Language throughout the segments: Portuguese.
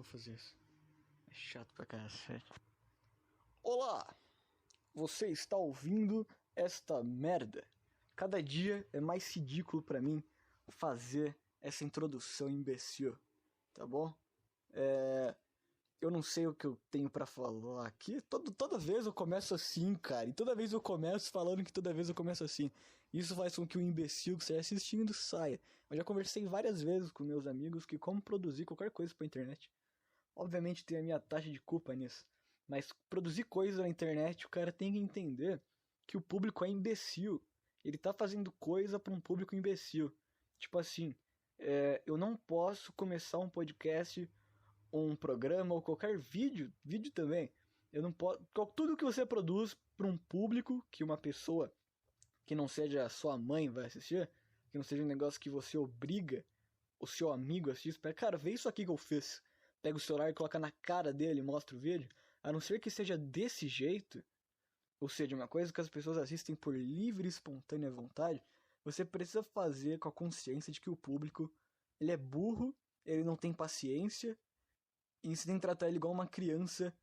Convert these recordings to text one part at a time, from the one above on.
vou fazer isso. É chato pra cacete. Olá! Você está ouvindo esta merda. Cada dia é mais ridículo pra mim fazer essa introdução imbecil. Tá bom? Eu não sei o que eu tenho pra falar aqui. Toda vez eu começo assim, cara. E toda vez eu começo falando que toda vez eu começo assim. Isso faz com que o imbecil que você assistindo saia. Eu já conversei várias vezes com meus amigos que como produzir qualquer coisa pra internet. Obviamente tem a minha taxa de culpa nisso. Mas produzir coisa na internet, o cara tem que entender que o público é imbecil. Ele tá fazendo coisa pra um público imbecil. Tipo assim, eu não posso começar um podcast, um programa ou qualquer vídeo também. Eu não posso. Tudo que você produz para um público, que uma pessoa que não seja a sua mãe vai assistir, que não seja um negócio que você obriga o seu amigo a assistir, cara, vê isso aqui que eu fiz. Pega o celular e coloca na cara dele e mostra o vídeo. A não ser que seja desse jeito, ou seja, uma coisa que as pessoas assistem por livre e espontânea vontade, você precisa fazer com a consciência de que o público, ele é burro, ele não tem paciência, e você tem que tratar ele igual uma criança.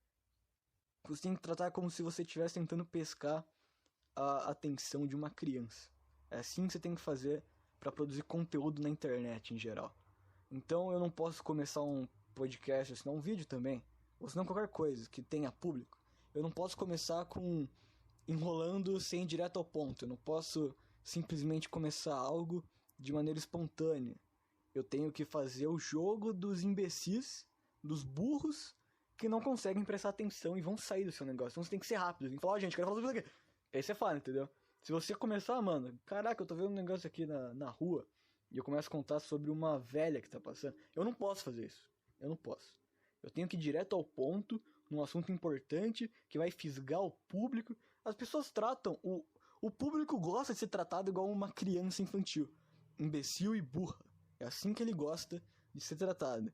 Você tem que tratar como se você estivesse tentando pescar a atenção de uma criança. É assim que você tem que fazer para produzir conteúdo na internet em geral. Então eu não posso começar um podcast, ou senão um vídeo também, ou senão qualquer coisa que tenha público. Eu não posso começar com enrolando sem ir direto ao ponto. Eu não posso simplesmente começar algo de maneira espontânea. Eu tenho que fazer o jogo dos imbecis, dos burros que não conseguem prestar atenção e vão sair do seu negócio. Então você tem que ser rápido. Tem que falar, gente, quero falar sobre isso aqui. Aí você fala, entendeu? Se você começar, mano, caraca, eu tô vendo um negócio aqui na rua e eu começo a contar sobre uma velha que tá passando. Eu não posso fazer isso. Eu não posso. Eu tenho que ir direto ao ponto, num assunto importante, que vai fisgar o público. As pessoas tratam, o público gosta de ser tratado igual uma criança infantil. Imbecil e burra. É assim que ele gosta de ser tratado.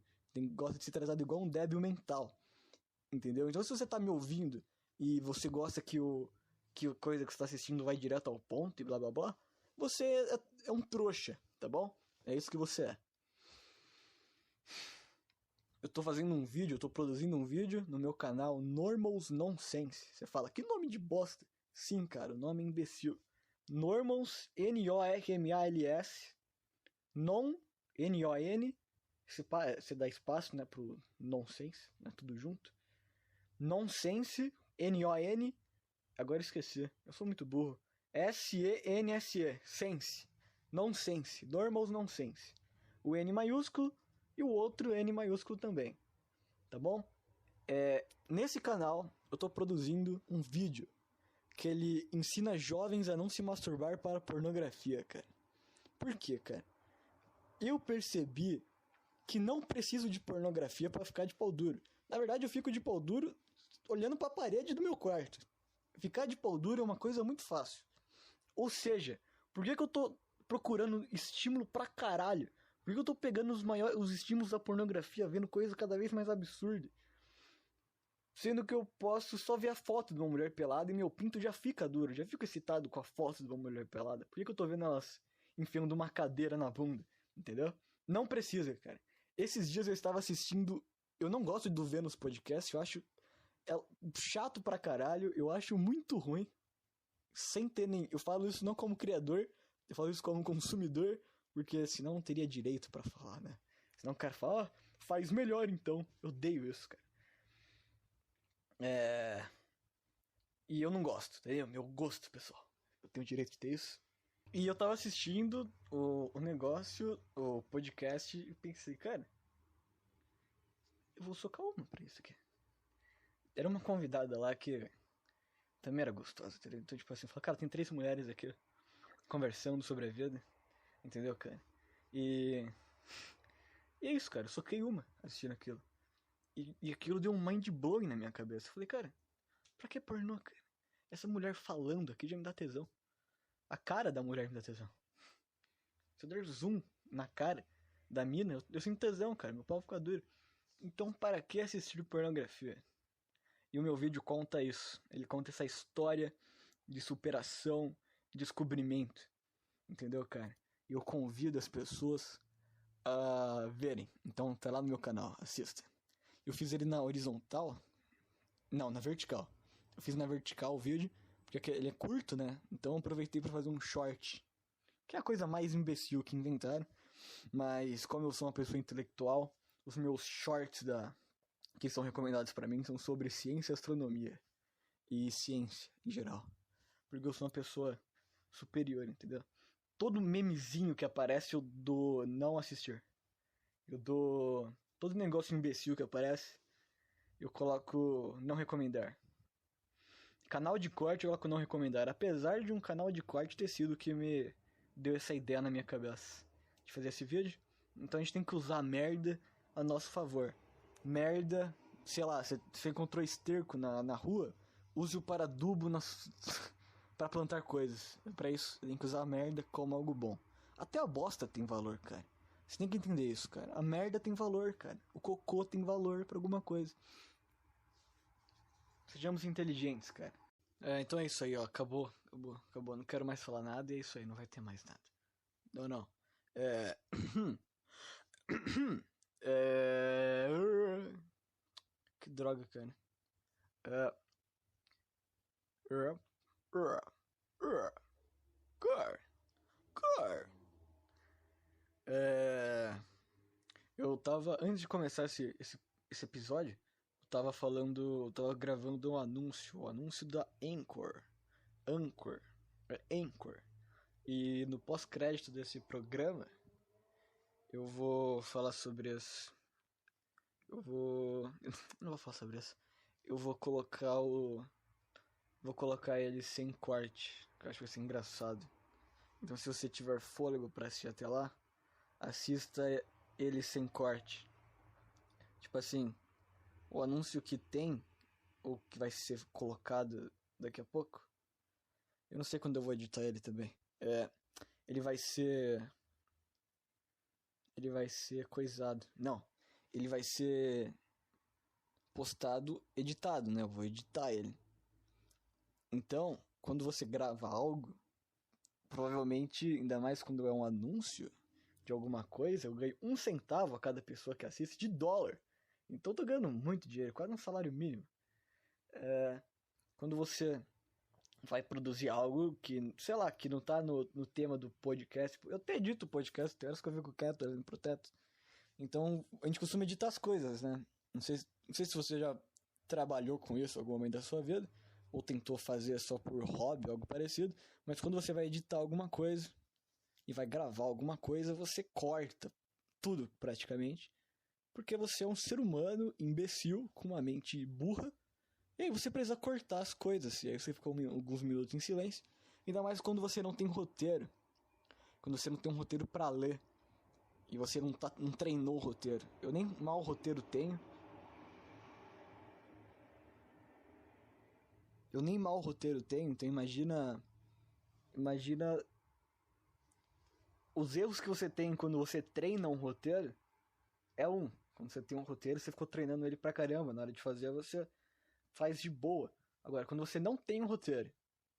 Gosta de ser tratado igual um débil mental. Entendeu? Então se você tá me ouvindo e você gosta que a coisa que você tá assistindo vai direto ao ponto e blá blá blá, você é um trouxa, tá bom? É isso que você é. Eu tô fazendo um vídeo, eu tô produzindo um vídeo no meu canal Normals Nonsense. Você fala, que nome de bosta? Sim, cara, o nome é imbecil. Normals, N-O-R-M-A-L-S, Non, N-O-N, você dá espaço, né, pro nonsense, né, tudo junto. Nonsense, N-O-N, agora esqueci, eu sou muito burro. S-E-N-S-E, sense, nonsense, Normals Nonsense. O N maiúsculo e o outro N maiúsculo também, tá bom? Nesse canal eu tô produzindo um vídeo que ele ensina jovens a não se masturbar para pornografia, cara. Por quê, cara? Eu percebi que não preciso de pornografia para ficar de pau duro. Na verdade, eu fico de pau duro olhando para a parede do meu quarto. Ficar de pau duro é uma coisa muito fácil. Ou seja, por que eu tô procurando estímulo pra caralho? Por que eu tô pegando os estímulos da pornografia, vendo coisa cada vez mais absurda? Sendo que eu posso só ver a foto de uma mulher pelada e meu pinto já fica duro, já fico excitado com a foto de uma mulher pelada. Por que eu tô vendo elas enfiando uma cadeira na bunda? Entendeu? Não precisa, cara. Esses dias eu estava assistindo... Eu não gosto de ver nos podcasts, eu acho chato pra caralho, eu acho muito ruim. Sem ter nem... Eu falo isso não como criador, eu falo isso como consumidor, porque senão não teria direito pra falar, né? Senão o cara fala, faz melhor então. Eu odeio isso, cara. E eu não gosto, entendeu? Meu gosto, pessoal. Eu tenho o direito de ter isso. E eu tava assistindo o negócio, o podcast, e pensei, cara, eu vou socar uma pra isso aqui. Era uma convidada lá que também era gostosa, entendeu? Então, tipo assim, eu falei, cara, tem 3 mulheres aqui conversando sobre a vida, entendeu, cara? E é isso, cara, eu soquei uma assistindo aquilo. E aquilo deu um mind blowing na minha cabeça. Eu falei, cara, pra que pornô, cara? Essa mulher falando aqui já me dá tesão. A cara da mulher me dá tesão. Se eu der zoom na cara da mina, eu sinto tesão, cara. Meu pau fica duro. Então, para que assistir pornografia? E o meu vídeo conta isso. Ele conta essa história de superação, descobrimento. Entendeu, cara? E eu convido as pessoas a verem. Então, tá lá no meu canal. Assista. eu fiz ele na horizontal. Não, na vertical. Eu fiz na vertical o vídeo, porque ele é curto, né? Então eu aproveitei pra fazer um short. Que é a coisa mais imbecil que inventaram. Mas como eu sou uma pessoa intelectual, os meus shorts que são recomendados pra mim são sobre ciência e astronomia. E ciência, em geral. Porque eu sou uma pessoa superior, entendeu? Todo memezinho que aparece eu dou não assistir. Eu dou... Todo negócio imbecil que aparece, eu coloco não recomendar. Canal de corte eu coloco não recomendar. Apesar de um canal de corte ter sido que me deu essa ideia na minha cabeça de fazer esse vídeo. Então a gente tem que usar a merda a nosso favor. Merda, sei lá, você encontrou esterco na rua, use-o para adubo para plantar coisas. Para isso, tem que usar a merda como algo bom. Até a bosta tem valor, cara. Você tem que entender isso, cara. A merda tem valor, cara. O cocô tem valor pra alguma coisa. Sejamos inteligentes, cara. Então é isso aí, ó. Acabou. Não quero mais falar nada e é isso aí. Não vai ter mais nada. Não. Que droga, cara. Eu tava, antes de começar esse episódio, eu tava gravando um anúncio, o anúncio da Anchor. Anchor. E no pós-crédito desse programa, eu vou falar sobre as... Não vou falar sobre isso. Eu vou colocar Vou colocar ele sem corte, que eu acho que vai ser engraçado. Então se você tiver fôlego pra assistir até lá, assista ele sem corte. Tipo assim, o anúncio que tem, ou que vai ser colocado daqui a pouco, eu não sei quando eu vou editar ele também. Ele vai ser coisado. Não, ele vai ser postado editado, né? Eu vou editar ele. Então, quando você grava algo, provavelmente, ainda mais quando é um anúncio de alguma coisa, eu ganho 1 centavo a cada pessoa que assiste de dólar. Então eu tô ganhando muito dinheiro, quase um salário mínimo. Quando você vai produzir algo que, sei lá, que não tá no tema do podcast. Eu até edito o podcast, tem horas que eu fico quieto, olhando pro teto. Então, a gente costuma editar as coisas, né? Não sei se você já trabalhou com isso algum momento da sua vida, ou tentou fazer só por hobby, algo parecido, mas quando você vai editar alguma coisa e vai gravar alguma coisa, você corta tudo praticamente, porque você é um ser humano imbecil com uma mente burra, e aí você precisa cortar as coisas, e aí você fica alguns minutos em silêncio, ainda mais quando você não tem roteiro, quando você não tem um roteiro pra ler, e você não treinou o roteiro. Eu nem mal roteiro tenho. Então imagina os erros que você tem quando você treina um roteiro. Quando você tem um roteiro, você ficou treinando ele pra caramba. Na hora de fazer, você faz de boa. Agora, quando você não tem um roteiro,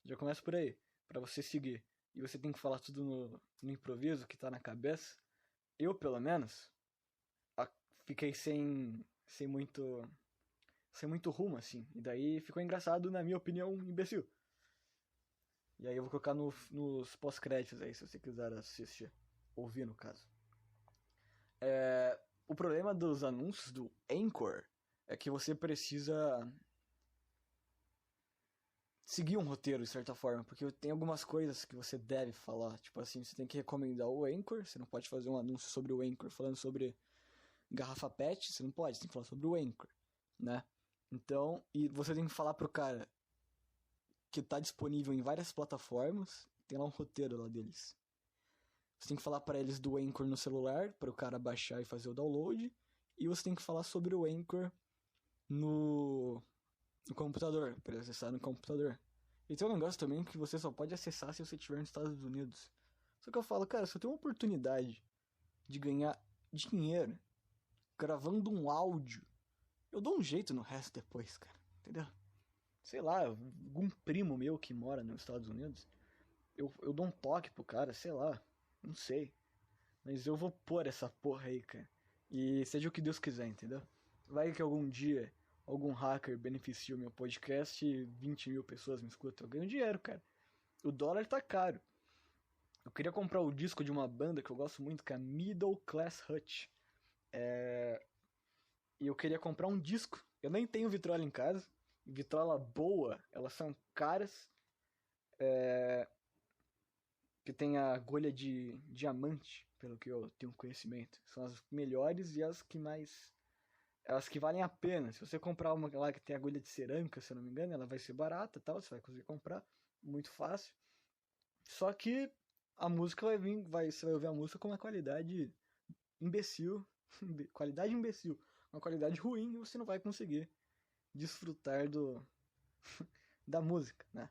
já começa por aí, pra você seguir, e você tem que falar tudo no improviso, que tá na cabeça. Eu, pelo menos, fiquei sem muito rumo, assim. E daí ficou engraçado, na minha opinião, imbecil. E aí eu vou colocar nos pós-créditos aí, se você quiser assistir. Ouvir, no caso. O problema dos anúncios do Anchor é que você precisa seguir um roteiro, de certa forma. Porque tem algumas coisas que você deve falar. Tipo assim, você tem que recomendar o Anchor. Você não pode fazer um anúncio sobre o Anchor falando sobre garrafa pet. Você não pode, você tem que falar sobre o Anchor, né? Então, e você tem que falar pro cara que tá disponível em várias plataformas, tem lá um roteiro lá deles. Você tem que falar para eles do Anchor no celular, para o cara baixar e fazer o download, e você tem que falar sobre o Anchor no computador, para acessar no computador. E tem um negócio também que você só pode acessar se você estiver nos Estados Unidos. Só que eu falo, cara, se eu tenho uma oportunidade de ganhar dinheiro gravando um áudio, eu dou um jeito no resto depois, cara, entendeu? Sei lá, algum primo meu que mora nos Estados Unidos, eu dou um toque pro cara, sei lá, não sei. Mas eu vou pôr essa porra aí, cara. E seja o que Deus quiser, entendeu? Vai que algum dia algum hacker beneficia o meu podcast e 20 mil pessoas me escutam. Eu ganho dinheiro, cara. O dólar tá caro. Eu queria comprar o disco de uma banda que eu gosto muito, que é a Middle Class Hutch. E eu queria comprar um disco. Eu nem tenho vitrola em casa. Vitrola boa, elas são caras. Que tem a agulha de diamante, pelo que eu tenho conhecimento. São as melhores e as que mais... As que valem a pena. Se você comprar uma lá que tem agulha de cerâmica, se eu não me engano, ela vai ser barata e tal. Você vai conseguir comprar. Muito fácil. Só que a música vai vir... Você vai ouvir a música com uma qualidade imbecil. Qualidade imbecil. Uma qualidade ruim e você não vai conseguir desfrutar da música, né?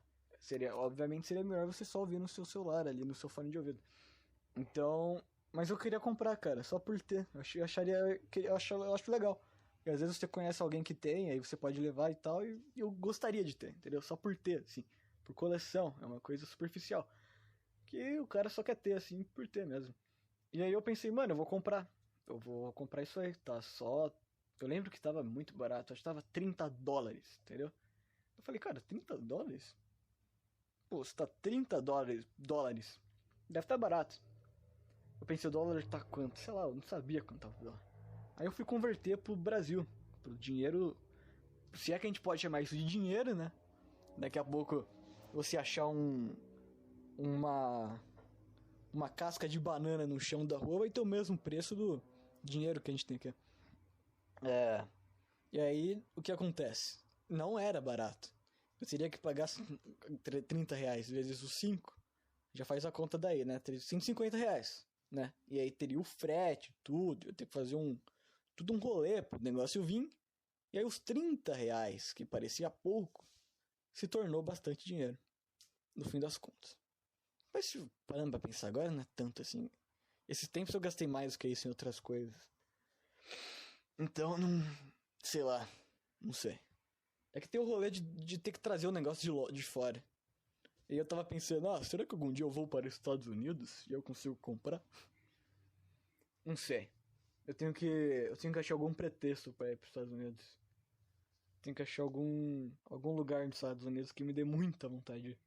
Obviamente seria melhor você só ouvir no seu celular ali, no seu fone de ouvido. Então, mas eu queria comprar, cara, só por ter. Eu acho legal. E às vezes você conhece alguém que tem, aí você pode levar e tal, e eu gostaria de ter, entendeu? Só por ter, assim, por coleção, é uma coisa superficial. Que o cara só quer ter, assim, por ter mesmo. E aí eu pensei, mano, eu vou comprar isso aí, tá só... Eu lembro que tava muito barato, acho que tava $30, entendeu? Eu falei, cara, $30? Pô, se tá $30, deve estar barato. Eu pensei, o dólar tá quanto? Sei lá, eu não sabia quanto tava o dólar. Aí eu fui converter pro Brasil, pro dinheiro, se é que a gente pode chamar isso de dinheiro, né? Daqui a pouco você achar uma casca de banana no chão da rua vai ter o mesmo preço do dinheiro que a gente tem aqui. E aí, o que acontece? Não era barato. Eu teria que pagar R$30 vezes os 5. Já faz a conta daí, né? R$150, né? E aí teria o frete, tudo. Eu teria que fazer tudo um rolê pro negócio vir. E aí os R$30, que parecia pouco, se tornou bastante dinheiro. No fim das contas. Mas parando pra pensar agora, não é tanto assim. Esses tempos eu gastei mais do que isso em outras coisas. Então, não... Sei lá. Não sei. É que tem o rolê de ter que trazer o negócio de fora. E eu tava pensando, será que algum dia eu vou para os Estados Unidos e eu consigo comprar? Não sei. Eu tenho que achar algum pretexto para ir para os Estados Unidos. Tenho que achar algum lugar nos Estados Unidos que me dê muita vontade de ir.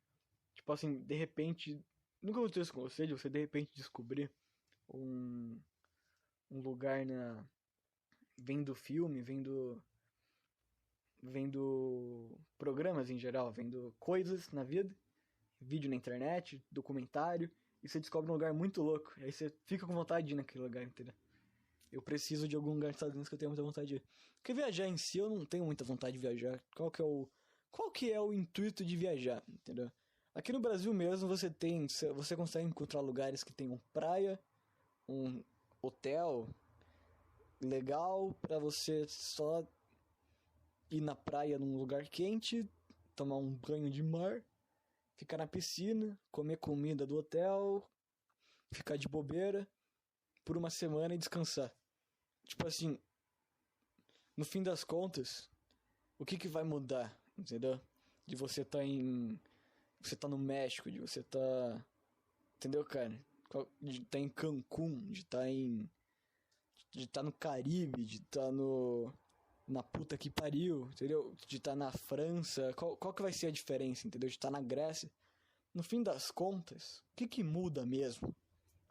Tipo assim, de repente... Nunca aconteceu isso com você, de você de repente descobrir um lugar vendo filme, vendo programas em geral, vendo coisas na vida, vídeo na internet, documentário, e você descobre um lugar muito louco, e aí você fica com vontade de ir naquele lugar, entendeu? Eu preciso de algum lugar nos Estados Unidos que eu tenho muita vontade de ir. Porque viajar em si, eu não tenho muita vontade de viajar. Qual que é o intuito de viajar, entendeu? Aqui no Brasil mesmo você consegue encontrar lugares que tenham praia, um hotel legal pra você só ir na praia num lugar quente, tomar um banho de mar, ficar na piscina, comer comida do hotel, ficar de bobeira por uma semana e descansar. Tipo assim, no fim das contas, o que vai mudar, entendeu? De você você tá no México, de você tá... Entendeu, cara? De tá em Cancún, de tá no Caribe, de tá na puta que pariu, entendeu? De estar na França, qual que vai ser a diferença, entendeu? De estar na Grécia. No fim das contas, o que muda mesmo?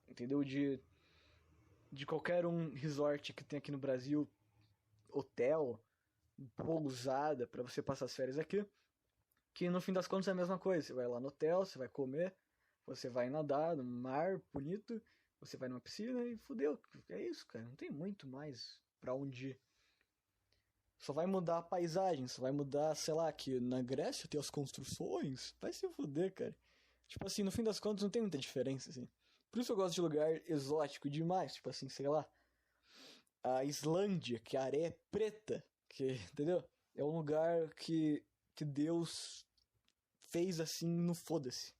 Entendeu? De qualquer resort que tem aqui no Brasil, hotel, pousada pra você passar as férias aqui, que no fim das contas é a mesma coisa. Você vai lá no hotel, você vai comer, você vai nadar no mar bonito, você vai numa piscina e fudeu. É isso, cara. Não tem muito mais pra onde ir. Só vai mudar a paisagem, só vai mudar, sei lá, que na Grécia tem as construções. Vai se fuder, cara. Tipo assim, no fim das contas não tem muita diferença, assim. Por isso eu gosto de lugar exótico demais, tipo assim, sei lá. A Islândia, que a areia é preta, entendeu? É um lugar que Deus fez assim no foda-se.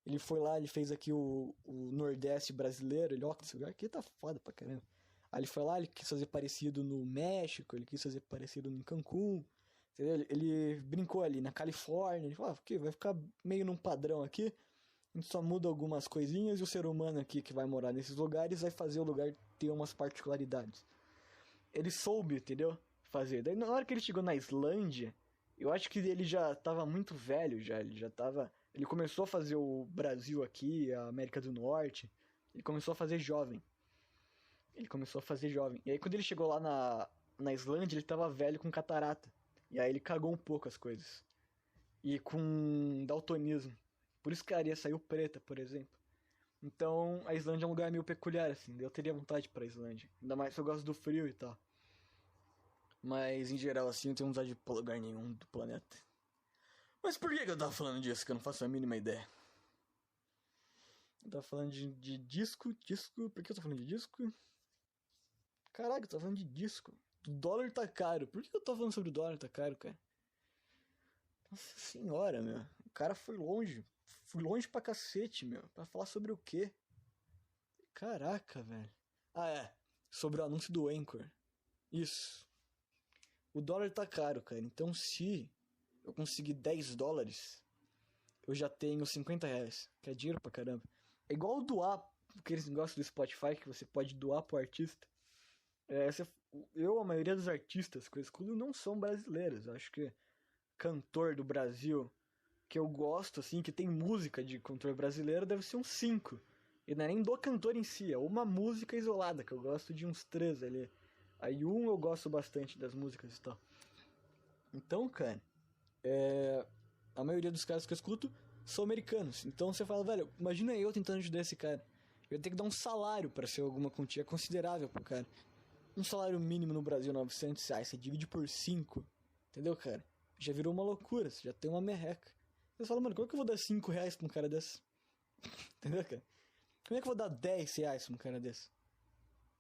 Ele foi lá, ele fez aqui o Nordeste brasileiro, ele, esse lugar aqui tá foda pra caramba. Aí ele foi lá, ele quis fazer parecido no México, ele quis fazer parecido em Cancún, entendeu? Ele brincou ali na Califórnia, ele falou, vai ficar meio num padrão aqui, a gente só muda algumas coisinhas e o ser humano aqui que vai morar nesses lugares vai fazer o lugar ter umas particularidades. Ele soube, entendeu? fazer. Daí na hora que ele chegou na Islândia, eu acho que ele já tava muito velho já, ele já tava... Ele começou a fazer o Brasil aqui, a América do Norte, ele começou a fazer jovem. E aí quando ele chegou lá na Islândia, ele tava velho com catarata. E aí ele cagou um pouco as coisas. E com daltonismo. Por isso que a areia saiu preta, por exemplo. Então a Islândia é um lugar meio peculiar, assim. Eu teria vontade pra Islândia. Ainda mais se eu gosto do frio e tal. Mas em geral, assim, eu não tenho vontade de ir pra lugar nenhum do planeta. Mas por que eu tava falando disso? Que eu não faço a mínima ideia. Eu tava falando de disco. Por que eu tô falando de disco? Caraca, eu tô falando de disco. O dólar tá caro. Por que eu tô falando sobre o dólar tá caro, cara? Nossa senhora, meu. O cara foi longe. Fui longe pra cacete, meu. Pra falar sobre o quê? Caraca, velho. Ah, é. Sobre o anúncio do Anchor. Isso. O dólar tá caro, cara. Então se eu conseguir 10 dólares, eu já tenho 50 reais. Que é dinheiro pra caramba. É igual doar aqueles negócios do Spotify que você pode doar pro artista. A maioria dos artistas que eu escuto não são brasileiros. Eu acho que cantor do Brasil que eu gosto, assim, que tem música de cantor brasileiro, deve ser uns 5. E não é nem do cantor em si, é uma música isolada, que eu gosto de uns 3 ali. Aí eu gosto bastante das músicas e tal. Então, cara, a maioria dos casos que eu escuto são americanos. Então você fala, velho, imagina eu tentando ajudar esse cara. Eu ia ter que dar um salário pra ser alguma quantia considerável pro cara. Um salário mínimo no Brasil, 900 reais, você divide por 5, entendeu, cara? Já virou uma loucura, você já tem uma merreca. Você fala, mano, como é que eu vou dar 5 reais pra um cara desse? Entendeu, cara? Como é que eu vou dar 10 reais pra um cara desse?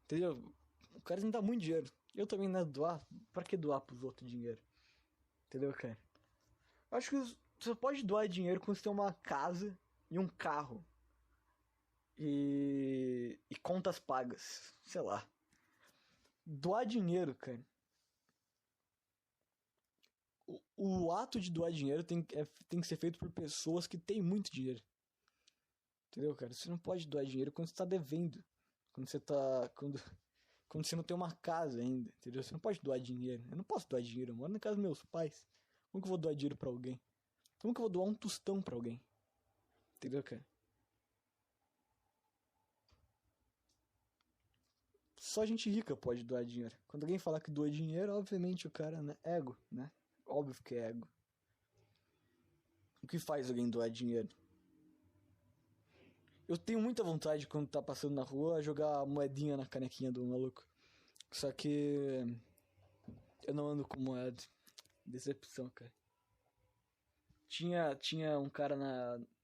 Entendeu? O cara não dá muito dinheiro. Eu também, né, doar. Pra que doar pros outros dinheiro? Entendeu, cara? Acho que você pode doar dinheiro quando você tem uma casa e um carro. E contas pagas. Sei lá. Doar dinheiro, cara. O ato de doar dinheiro tem que ser feito por pessoas que têm muito dinheiro. Entendeu, cara? Você não pode doar dinheiro quando você tá devendo. Quando você tá... Quando você não tem uma casa ainda, entendeu? Você não pode doar dinheiro. Eu não posso doar dinheiro, eu moro na casa dos meus pais. Como que eu vou doar dinheiro pra alguém? Como que eu vou doar um tostão pra alguém? Entendeu, cara? Só gente rica pode doar dinheiro. Quando alguém falar que doa dinheiro, obviamente o cara, né? Ego, né? Óbvio que é ego. O que faz alguém doar dinheiro? Eu tenho muita vontade, quando tá passando na rua, jogar moedinha na canequinha do maluco. Só que eu não ando com moeda. Decepção, cara. Tinha um cara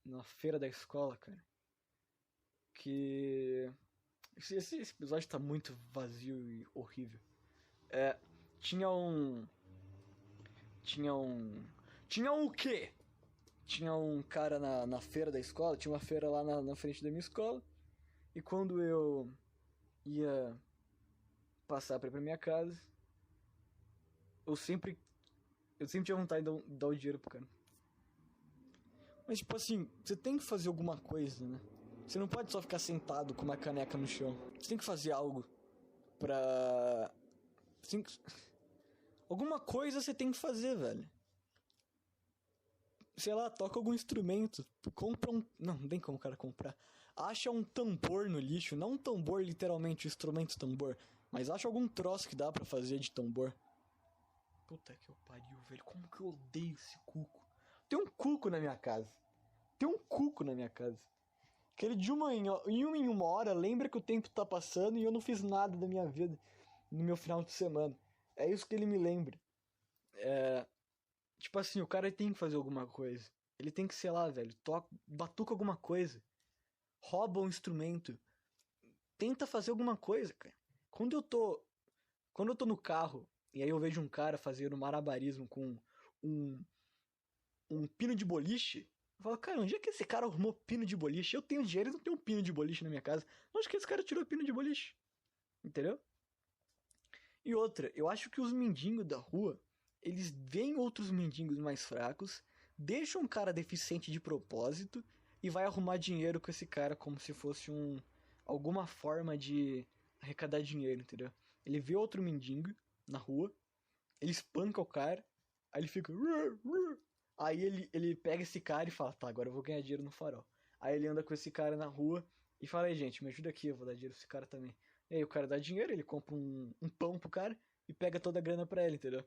na feira da escola, cara, que... Esse episódio tá muito vazio e horrível. Tinha um... Tinha um o quê? Tinha um cara na feira da escola, tinha uma feira lá na frente da minha escola, e quando eu ia passar pra ir pra minha casa, eu sempre tinha vontade de dar o dinheiro pro cara. Mas tipo assim, você tem que fazer alguma coisa, né? Você não pode só ficar sentado com uma caneca no chão. Você tem que fazer algo pra... Alguma coisa você tem que fazer, velho. Sei lá, toca algum instrumento. Compra um... Não tem como o cara comprar. Acha um tambor no lixo. Não um tambor, literalmente, um instrumento tambor. Mas acha algum troço que dá pra fazer de tambor. Puta que eu pariu, velho. Como que eu odeio esse cuco. Tem um cuco na minha casa. Que ele de uma em uma hora lembra que o tempo tá passando e eu não fiz nada da minha vida no meu final de semana. É isso que ele me lembra. Tipo assim, o cara tem que fazer alguma coisa. Ele tem que, sei lá, velho, batuca alguma coisa. Rouba um instrumento. Tenta fazer alguma coisa, cara. Quando eu tô no carro e aí eu vejo um cara fazendo malabarismo com um pino de boliche, eu falo, cara, onde é que esse cara arrumou pino de boliche? Eu tenho dinheiro e não tenho um pino de boliche na minha casa. Onde que esse cara tirou pino de boliche? Entendeu? E outra, eu acho que os mendigos da rua, eles veem outros mendigos mais fracos, deixam um cara deficiente de propósito e vai arrumar dinheiro com esse cara como se fosse alguma forma de arrecadar dinheiro, entendeu? Ele vê outro mendigo na rua, ele espanca o cara, aí ele fica... Aí ele pega esse cara e fala, tá, agora eu vou ganhar dinheiro no farol. Aí ele anda com esse cara na rua e fala, aí gente, me ajuda aqui, eu vou dar dinheiro pra esse cara também. E aí o cara dá dinheiro, ele compra um pão pro cara e pega toda a grana pra ele, entendeu?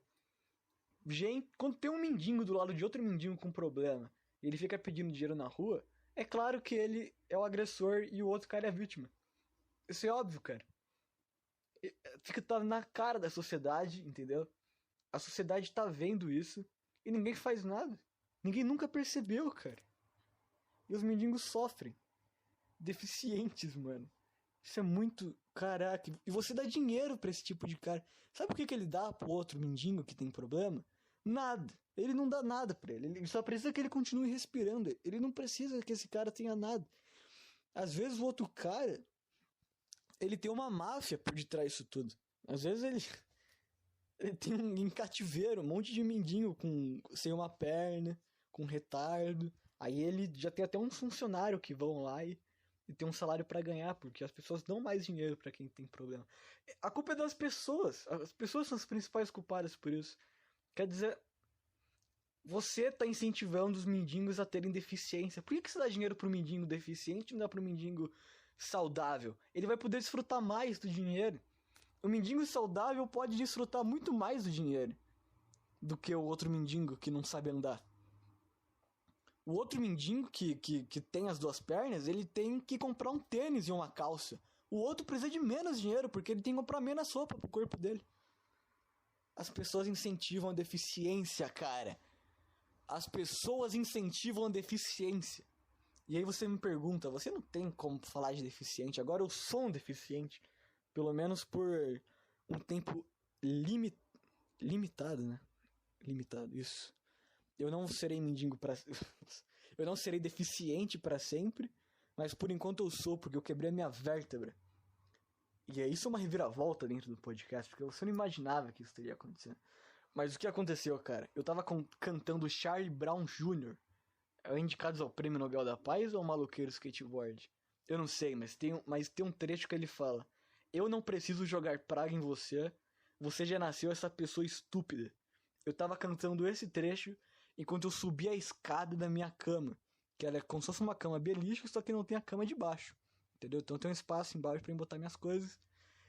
Gente, quando tem um mendigo do lado de outro mendigo com problema e ele fica pedindo dinheiro na rua, é claro que ele é o agressor e o outro cara é a vítima. Isso é óbvio, cara. Fica tá na cara da sociedade, entendeu? A sociedade tá vendo isso e ninguém faz nada. Ninguém nunca percebeu, cara. E os mendigos sofrem. Deficientes, mano. Isso é muito... Caraca. E você dá dinheiro pra esse tipo de cara. Sabe por que ele dá pro outro mendigo que tem problema? Nada. Ele não dá nada pra ele. Ele só precisa que ele continue respirando. Ele não precisa que esse cara tenha nada. Às vezes o outro cara... Ele tem uma máfia por detrás disso tudo. Às vezes ele tem em cativeiro um monte de mendigo sem uma perna, com retardo. Aí ele já tem até um funcionário que vão lá e tem um salário pra ganhar, porque as pessoas dão mais dinheiro pra quem tem problema. A culpa é das pessoas. As pessoas são as principais culpadas por isso. Quer dizer, você tá incentivando os mendigos a terem deficiência. Por que você dá dinheiro pro mendigo deficiente e não dá pro mendigo saudável? Ele vai poder desfrutar mais do dinheiro. O mendigo saudável pode desfrutar muito mais do dinheiro do que o outro mendigo que não sabe andar. O outro mendigo que tem as duas pernas, ele tem que comprar um tênis e uma calça. O outro precisa de menos dinheiro, porque ele tem que comprar menos roupa pro corpo dele. As pessoas incentivam a deficiência, cara. As pessoas incentivam a deficiência. E aí você me pergunta, você não tem como falar de deficiente? Agora eu sou um deficiente. Pelo menos por um tempo limitado, né? Limitado, isso. Eu não serei mendigo pra... Eu não serei deficiente pra sempre, mas por enquanto eu sou, porque eu quebrei a minha vértebra. E isso é uma reviravolta dentro do podcast, porque você não imaginava que isso teria acontecido. Mas o que aconteceu, cara? Eu tava cantando Charlie Brown Jr. É indicados ao Prêmio Nobel da Paz ou ao Maloqueiro Skateboard? Eu não sei, mas tem um trecho que ele fala: eu não preciso jogar praga em você, você já nasceu essa pessoa estúpida. Eu tava cantando esse trecho enquanto eu subia a escada da minha cama, que ela é como se fosse uma cama beliche, só que não tem a cama de baixo, entendeu? Então tem um espaço embaixo pra eu botar minhas coisas,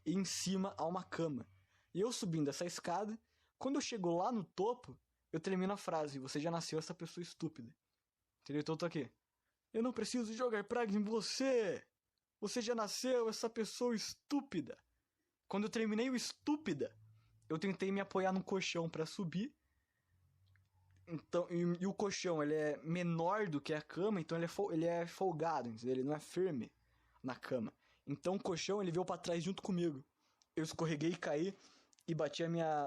e em cima há uma cama. E eu subindo essa escada, quando eu chego lá no topo, eu termino a frase: você já nasceu essa pessoa estúpida. Entendeu? Então eu tô aqui: eu não preciso jogar praga em você, você já nasceu essa pessoa estúpida. Quando eu terminei o estúpida, eu tentei me apoiar no colchão pra subir. Então, e o colchão, ele é menor do que a cama, então ele é folgado, entendeu? Ele não é firme na cama. Então o colchão, ele veio pra trás junto comigo. Eu escorreguei e caí e bati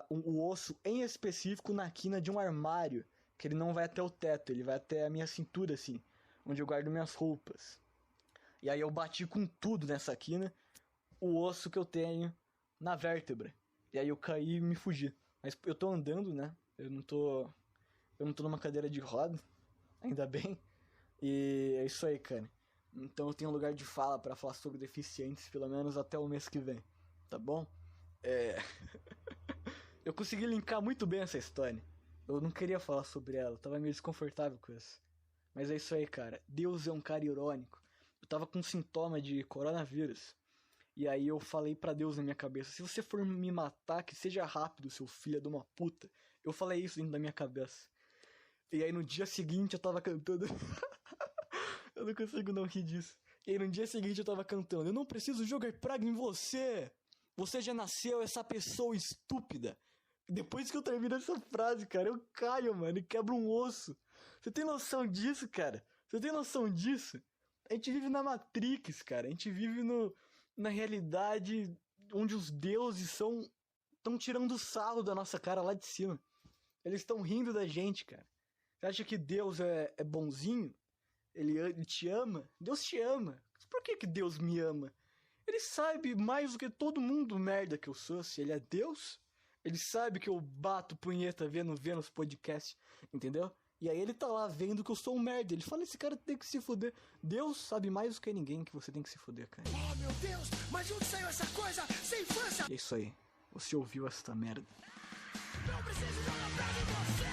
o osso em específico na quina de um armário, que ele não vai até o teto, ele vai até a minha cintura, assim, onde eu guardo minhas roupas. E aí eu bati com tudo nessa quina, o osso que eu tenho na vértebra. E aí eu caí e me fugi. Mas eu tô andando, né? Eu não tô numa cadeira de roda, ainda bem. E é isso aí, cara. Então eu tenho um lugar de fala pra falar sobre deficientes, pelo menos até o mês que vem, tá bom? Eu consegui linkar muito bem essa história. Eu não queria falar sobre ela, tava meio desconfortável com isso. Mas é isso aí, cara. Deus é um cara irônico. Eu tava com sintoma de coronavírus. E aí eu falei pra Deus na minha cabeça: se você for me matar, que seja rápido, seu filho de uma puta. Eu falei isso dentro da minha cabeça. E aí no dia seguinte eu tava cantando. Eu não consigo não rir disso. E aí no dia seguinte eu tava cantando: eu não preciso jogar praga em você, você já nasceu essa pessoa estúpida. Depois que eu termino essa frase, cara, eu caio, mano, e quebro um osso. Você tem noção disso, cara? Você tem noção disso? A gente vive na Matrix, cara. A gente vive na realidade onde os deuses estão tirando sarro da nossa cara lá de cima. Eles estão rindo da gente, cara. Você acha que Deus é bonzinho? Ele te ama? Deus te ama. Por que Deus me ama? Ele sabe mais do que todo mundo merda que eu sou. Se ele é Deus, ele sabe que eu bato punheta vendo Vênus Podcast, entendeu? E aí ele tá lá vendo que eu sou um merda. Ele fala: esse cara tem que se foder. Deus sabe mais do que ninguém que você tem que se foder, cara. Oh, meu Deus, mas de onde saiu essa coisa? Sem infância! E é isso aí. Você ouviu esta merda. Não preciso jogar pra de você.